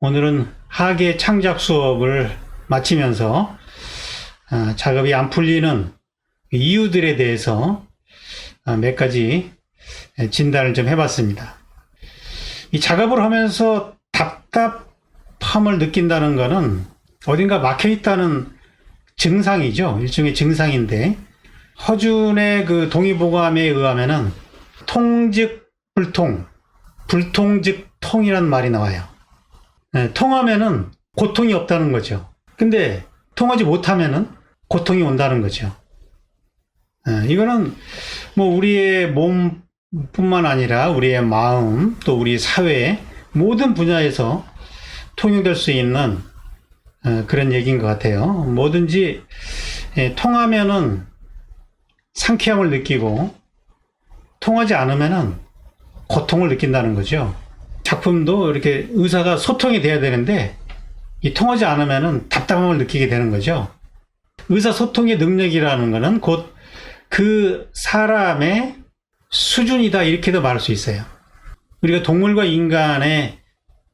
오늘은 하계 창작 수업을 마치면서 작업이 안 풀리는 이유들에 대해서 몇 가지 진단을 좀 해봤습니다. 이 작업을 하면서 답답함을 느낀다는 것은 어딘가 막혀있다는 증상이죠. 일종의 증상인데, 허준의 그 동의보감에 의하면은 통즉 불통, 불통즉 통이란 말이 나와요. 통하면은 고통이 없다는 거죠. 근데 통하지 못하면은 고통이 온다는 거죠. 이거는 뭐 우리의 몸뿐만 아니라 우리의 마음, 또 우리 사회 모든 분야에서 통용될 수 있는 그런 얘기인 것 같아요. 뭐든지 통하면은 상쾌함을 느끼고 통하지 않으면은 고통을 느낀다는 거죠. 작품도 이렇게 의사가 소통이 돼야 되는데 이 통하지 않으면은 답답함을 느끼게 되는 거죠. 의사소통의 능력이라는 것은 곧 그 사람의 수준이다, 이렇게도 말할 수 있어요. 우리가 동물과 인간의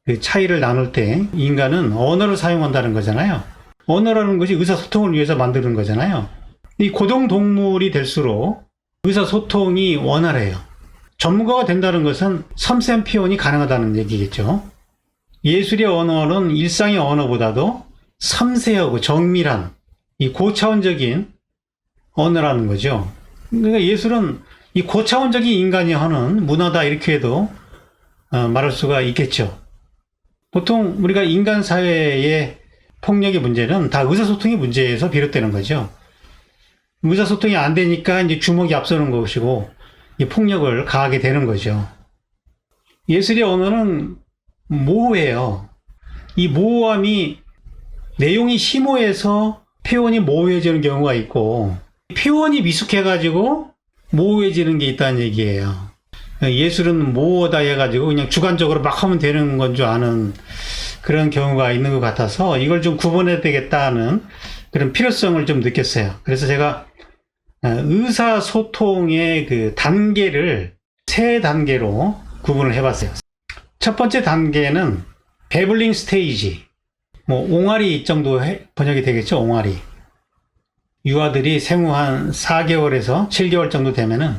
그 차이를 나눌 때 인간은 언어를 사용한다는 거잖아요. 언어라는 것이 의사소통을 위해서 만드는 거잖아요. 이 고등동물이 될수록 의사소통이 원활해요. 전문가가 된다는 것은 섬세한 표현이 가능하다는 얘기겠죠. 예술의 언어는 일상의 언어보다도 섬세하고 정밀한 이 고차원적인 언어라는 거죠. 그러니까 예술은 이 고차원적인 인간이 하는 문화다, 이렇게 해도 말할 수가 있겠죠. 보통 우리가 인간 사회의 폭력의 문제는 다 의사소통의 문제에서 비롯되는 거죠. 의사소통이 안 되니까 이제 주먹이 앞서는 것이고 이 폭력을 가하게 되는 거죠. 예술의 언어는 모호해요. 이 모호함이 내용이 심오해서 표현이 모호해지는 경우가 있고, 표현이 미숙해가지고 모호해지는 게 있다는 얘기예요. 예술은 모호하다 해가지고 그냥 주관적으로 막 하면 되는 건 줄 아는 그런 경우가 있는 것 같아서 이걸 좀 구분해야 되겠다는 그런 필요성을 좀 느꼈어요. 그래서 제가 의사소통의 그 단계를 3단계로 구분을 해봤어요. 첫 번째 단계는 배블링 스테이지, 옹알이 정도 번역이 되겠죠. 옹알이. 유아들이 생후 한 4개월에서 7개월 정도 되면은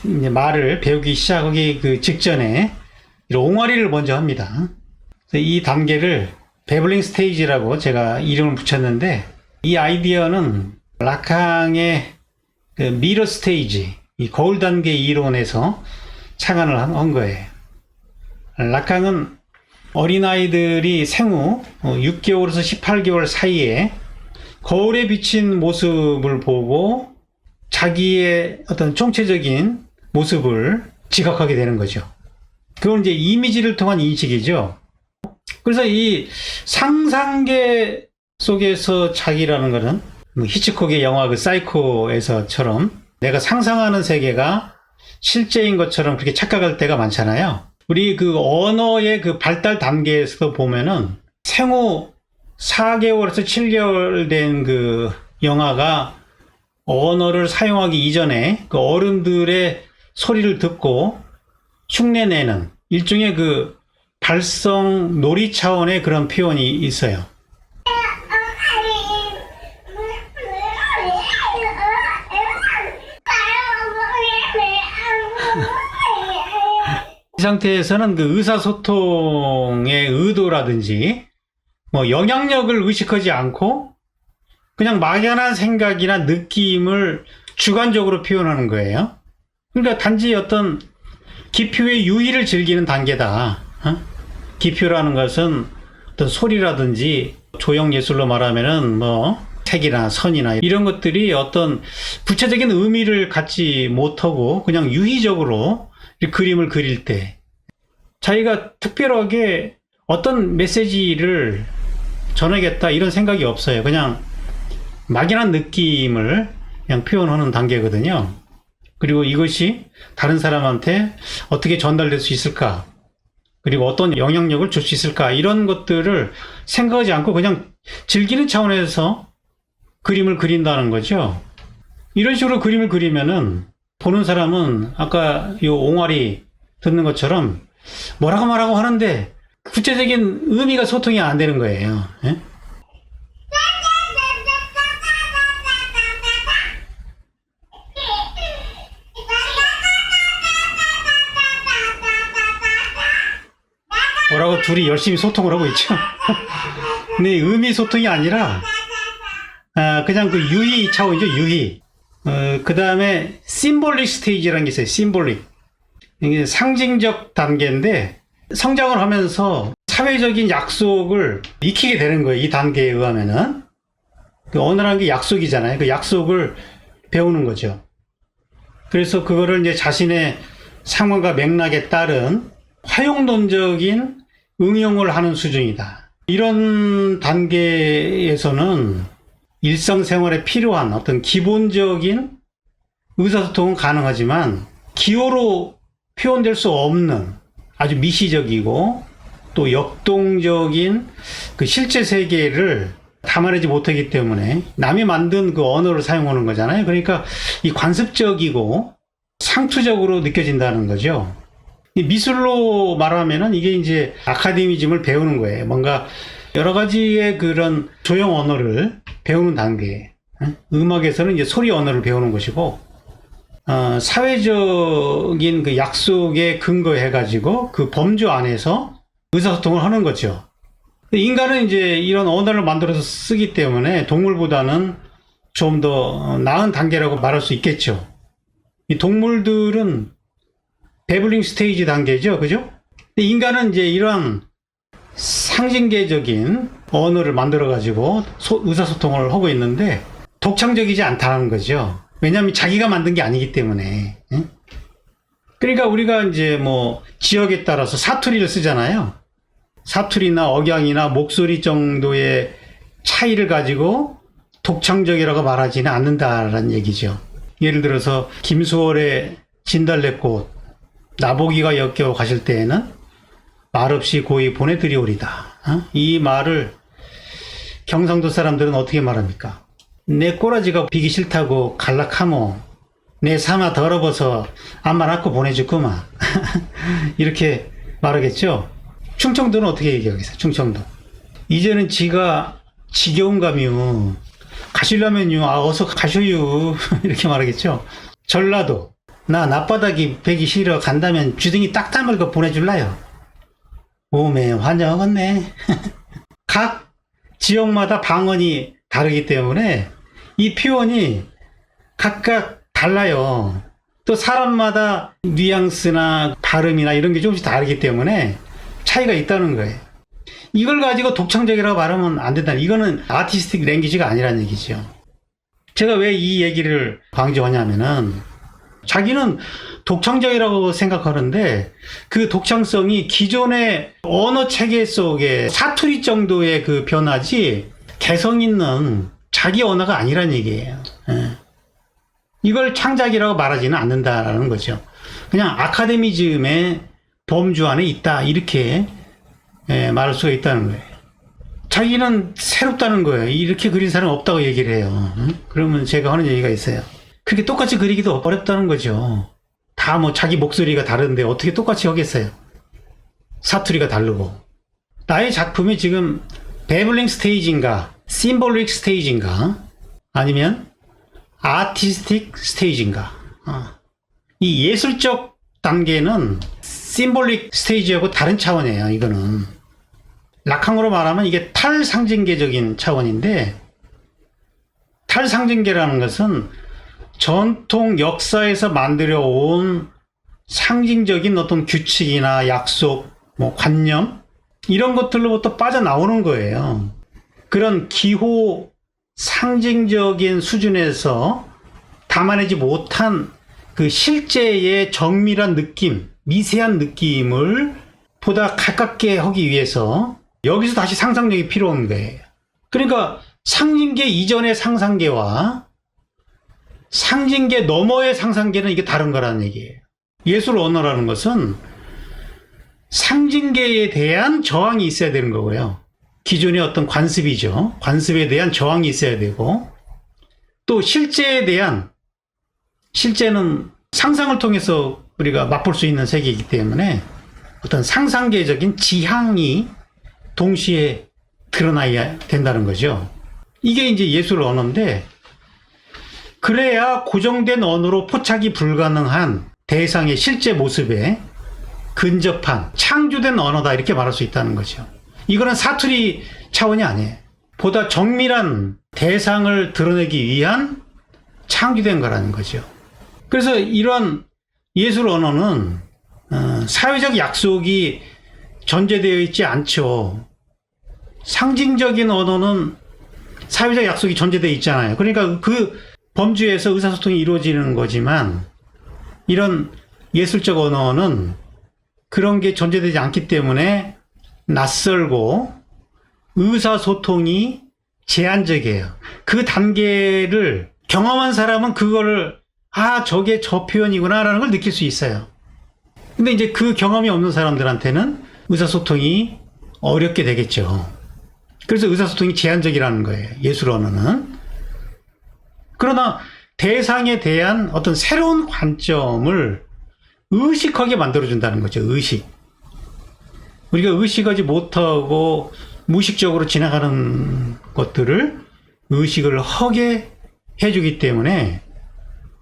이제 말을 배우기 시작하기 그 직전에 이런 옹알이를 먼저 합니다. 그래서 이 단계를 배블링 스테이지라고 제가 이름을 붙였는데, 이 아이디어는 라캉의 그 미러 스테이지, 이 거울 단계 이론에서 착안을 한 거예요. 라캉은 어린아이들이 생후 6개월에서 18개월 사이에 거울에 비친 모습을 보고 자기의 어떤 총체적인 모습을 지각하게 되는 거죠. 그건 이제 이미지를 통한 인식이죠. 그래서 이 상상계 속에서 자기라는 거는 히치콕의 영화 그 사이코에서처럼 내가 상상하는 세계가 실제인 것처럼 그렇게 착각할 때가 많잖아요. 우리 그 언어의 그 발달 단계에서도 보면은 생후 4개월에서 7개월 된 그 영아가 언어를 사용하기 이전에 그 어른들의 소리를 듣고 흉내내는 일종의 그 발성 놀이 차원의 그런 표현이 있어요. 이 상태에서는 그 의사소통의 의도라든지 영향력을 의식하지 않고 그냥 막연한 생각이나 느낌을 주관적으로 표현하는 거예요. 그러니까 단지 어떤 기표의 유희를 즐기는 단계다. 기표라는 것은 어떤 소리라든지 조형예술로 말하면은 색이나 선이나 이런 것들이 어떤 구체적인 의미를 갖지 못하고 그냥 유희적으로 그림을 그릴 때 자기가 특별하게 어떤 메시지를 전하겠다 이런 생각이 없어요. 그냥 막연한 느낌을 그냥 표현하는 단계거든요. 그리고 이것이 다른 사람한테 어떻게 전달될 수 있을까, 그리고 어떤 영향력을 줄 수 있을까, 이런 것들을 생각하지 않고 그냥 즐기는 차원에서 그림을 그린다는 거죠. 이런 식으로 그림을 그리면은 보는 사람은 아까 이 옹알이 듣는 것처럼 뭐라고 말하고 하는데 구체적인 의미가 소통이 안 되는 거예요. 예? 뭐라고 둘이 열심히 소통을 하고 있죠. 근데 의미 소통이 아니라 그냥 그 유희 차원이죠. 유희. 그 다음에 심볼릭 스테이지라는 게 있어요. 심볼릭. 이게 상징적 단계인데 성장을 하면서 사회적인 약속을 익히게 되는 거예요. 이 단계에 의하면은. 그 언어라는 게 약속이잖아요. 그 약속을 배우는 거죠. 그래서 그거를 이제 자신의 상황과 맥락에 따른 활용론적인 응용을 하는 수준이다. 이런 단계에서는 일상생활에 필요한 어떤 기본적인 의사소통은 가능하지만 기호로 표현될 수 없는 아주 미시적이고 또 역동적인 그 실제 세계를 담아내지 못하기 때문에 남이 만든 그 언어를 사용하는 거잖아요. 그러니까 이 관습적이고 상투적으로 느껴진다는 거죠. 이 미술로 말하면은 이게 이제 아카데미즘을 배우는 거예요. 뭔가 여러 가지의 그런 조형 언어를 배우는 단계. 음악에서는 이제 소리 언어를 배우는 것이고, 사회적인 그 약속에 근거해가지고 그 범주 안에서 의사소통을 하는 거죠. 인간은 이제 이런 언어를 만들어서 쓰기 때문에 동물보다는 좀 더 나은 단계라고 말할 수 있겠죠. 이 동물들은 베블링 스테이지 단계죠. 그죠? 근데 인간은 이제 이런 상징계적인 언어를 만들어가지고 의사소통을 하고 있는데 독창적이지 않다는 거죠. 왜냐하면 자기가 만든 게 아니기 때문에. 그러니까 우리가 이제 뭐 지역에 따라서 사투리를 쓰잖아요. 사투리나 억양이나 목소리 정도의 차이를 가지고 독창적이라고 말하지는 않는다라는 얘기죠. 예를 들어서 김수월의 진달래꽃 나보기가 역겨워 가실 때에는 말없이 고이 보내드리오리다. 이 말을 경상도 사람들은 어떻게 말합니까? 내 꼬라지가 비기 싫다고 갈락하모 내 삼아 더러워서 암만 안고 보내줬구만. 이렇게 말하겠죠. 충청도는 어떻게 얘기하겠어요? 충청도 이제는 지가 지겨운가며 가시려면요 어서 가쇼유. 이렇게 말하겠죠. 전라도 나 낮바닥이 배기 싫어 간다면 주둥이 딱 다물고 보내줄라요. 오메 환장하겠네. 각 지역마다 방언이 다르기 때문에 이 표현이 각각 달라요. 또 사람마다 뉘앙스나 발음이나 이런 게 조금씩 다르기 때문에 차이가 있다는 거예요. 이걸 가지고 독창적이라고 말하면 안 된다. 이거는 아티스틱 랭귀지가 아니라는 얘기죠. 제가 왜 이 얘기를 강조하냐면은 자기는 독창적이라고 생각하는데 그 독창성이 기존의 언어 체계 속에 사투리 정도의 그 변화지 개성 있는 자기 언어가 아니란 얘기예요. 이걸 창작이라고 말하지는 않는다라는 거죠. 그냥 아카데미즘의 범주 안에 있다 이렇게 말할 수가 있다는 거예요. 자기는 새롭다는 거예요. 이렇게 그린 사람 없다고 얘기를 해요. 그러면 제가 하는 얘기가 있어요. 그렇게 똑같이 그리기도 어렵다는 거죠. 다 뭐 자기 목소리가 다른데 어떻게 똑같이 하겠어요. 사투리가 다르고. 나의 작품이 지금 베블링 스테이지인가 심볼릭 스테이지인가 아니면 아티스틱 스테이지인가. 이 예술적 단계는 심볼릭 스테이지하고 다른 차원이에요. 이거는 라캉으로 말하면 이게 탈상징계적인 차원인데, 탈상징계라는 것은 전통 역사에서 만들어 온 상징적인 어떤 규칙이나 약속, 뭐 관념 이런 것들로부터 빠져나오는 거예요. 그런 기호 상징적인 수준에서 담아내지 못한 그 실제의 정밀한 느낌, 미세한 느낌을 보다 가깝게 하기 위해서 여기서 다시 상상력이 필요한 거예요. 그러니까 상징계 이전의 상상계와 상징계 너머의 상상계는 이게 다른 거라는 얘기예요. 예술 언어라는 것은 상징계에 대한 저항이 있어야 되는 거고요. 기존의 어떤 관습이죠. 관습에 대한 저항이 있어야 되고, 또 실제에 대한, 실제는 상상을 통해서 우리가 맛볼 수 있는 세계이기 때문에 어떤 상상계적인 지향이 동시에 드러나야 된다는 거죠. 이게 이제 예술 언어인데, 그래야 고정된 언어로 포착이 불가능한 대상의 실제 모습에 근접한 창조된 언어다, 이렇게 말할 수 있다는 거죠. 이거는 사투리 차원이 아니에요. 보다 정밀한 대상을 드러내기 위한 창조된 거라는 거죠. 그래서 이런 예술 언어는 사회적 약속이 전제되어 있지 않죠. 상징적인 언어는 사회적 약속이 전제되어 있잖아요. 그러니까 그 범주에서 의사소통이 이루어지는 거지만, 이런 예술적 언어는 그런 게 전제되지 않기 때문에 낯설고 의사소통이 제한적이에요. 그 단계를 경험한 사람은 그거를 저게 저 표현이구나 라는 걸 느낄 수 있어요. 근데 이제 그 경험이 없는 사람들한테는 의사소통이 어렵게 되겠죠. 그래서 의사소통이 제한적이라는 거예요, 예술 언어는. 그러나 대상에 대한 어떤 새로운 관점을 의식하게 만들어준다는 거죠. 의식. 우리가 의식하지 못하고 무의식적으로 지나가는 것들을 의식을 하게 해주기 때문에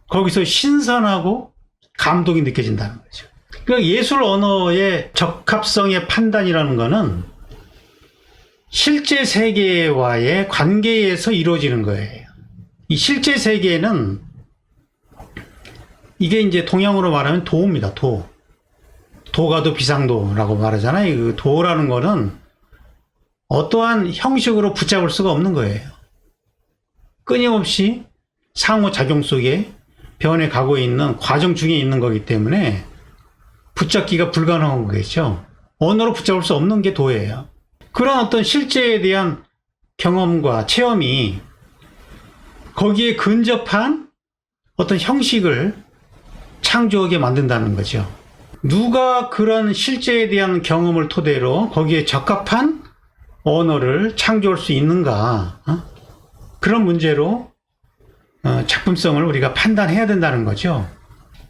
거기서 신선하고 감동이 느껴진다는 거죠. 그러니까 예술 언어의 적합성의 판단이라는 거는 실제 세계와의 관계에서 이루어지는 거예요. 이 실제 세계는 이게 이제 동양으로 말하면 도입니다. 도. 도가도 비상도라고 말하잖아요. 그 도라는 거는 어떠한 형식으로 붙잡을 수가 없는 거예요. 끊임없이 상호작용 속에 변해가고 있는 과정 중에 있는 거기 때문에 붙잡기가 불가능한 거겠죠. 언어로 붙잡을 수 없는 게 도예요. 그런 어떤 실제에 대한 경험과 체험이 거기에 근접한 어떤 형식을 창조하게 만든다는 거죠. 누가 그런 실제에 대한 경험을 토대로 거기에 적합한 언어를 창조할 수 있는가? 그런 문제로 작품성을 우리가 판단해야 된다는 거죠.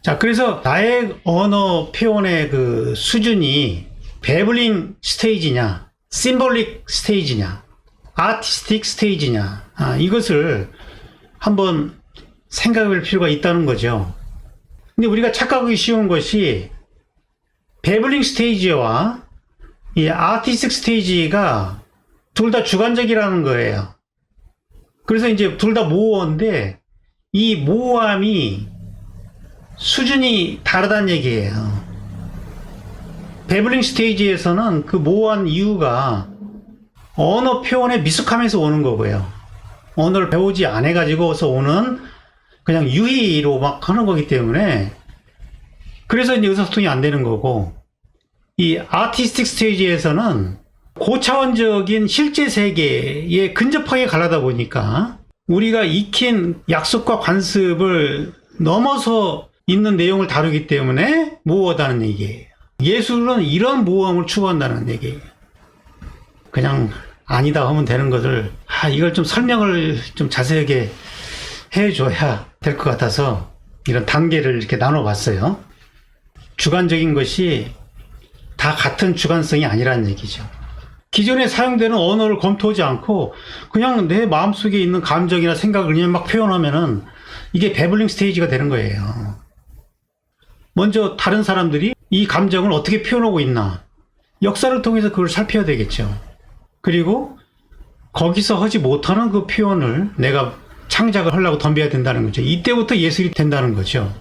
자, 그래서 나의 언어 표현의 그 수준이 배블링 스테이지냐, 심볼릭 스테이지냐, 아티스틱 스테이지냐, 이것을 한번 생각해 볼 필요가 있다는 거죠. 근데 우리가 착각하기 쉬운 것이 배블링 스테이지와 이 아티스틱 스테이지가 둘 다 주관적이라는 거예요. 그래서 이제 둘 다 모호한데 이 모호함이 수준이 다르다는 얘기예요. 배블링 스테이지에서는 그 모호한 이유가 언어 표현의 미숙함에서 오는 거고요. 언어를 배우지 안 해가지고서 오는 그냥 유희로 막 하는 거기 때문에 그래서 이제 의사소통이 안 되는 거고, 이 아티스틱 스테이지에서는 고차원적인 실제 세계에 근접하게 가려다 보니까 우리가 익힌 약속과 관습을 넘어서 있는 내용을 다루기 때문에 모호하다는 얘기예요. 예술은 이런 모호함을 추구한다는 얘기예요. 그냥 아니다 하면 되는 것을 이걸 좀 설명을 좀 자세하게 해줘야 될 것 같아서 이런 단계를 이렇게 나눠봤어요. 주관적인 것이 다 같은 주관성이 아니라는 얘기죠. 기존에 사용되는 언어를 검토하지 않고 그냥 내 마음속에 있는 감정이나 생각을 그냥 막 표현하면은 이게 배블링 스테이지가 되는 거예요. 먼저 다른 사람들이 이 감정을 어떻게 표현하고 있나, 역사를 통해서 그걸 살펴야 되겠죠. 그리고 거기서 하지 못하는 그 표현을 내가 창작을 하려고 덤벼야 된다는 거죠. 이때부터 예술이 된다는 거죠.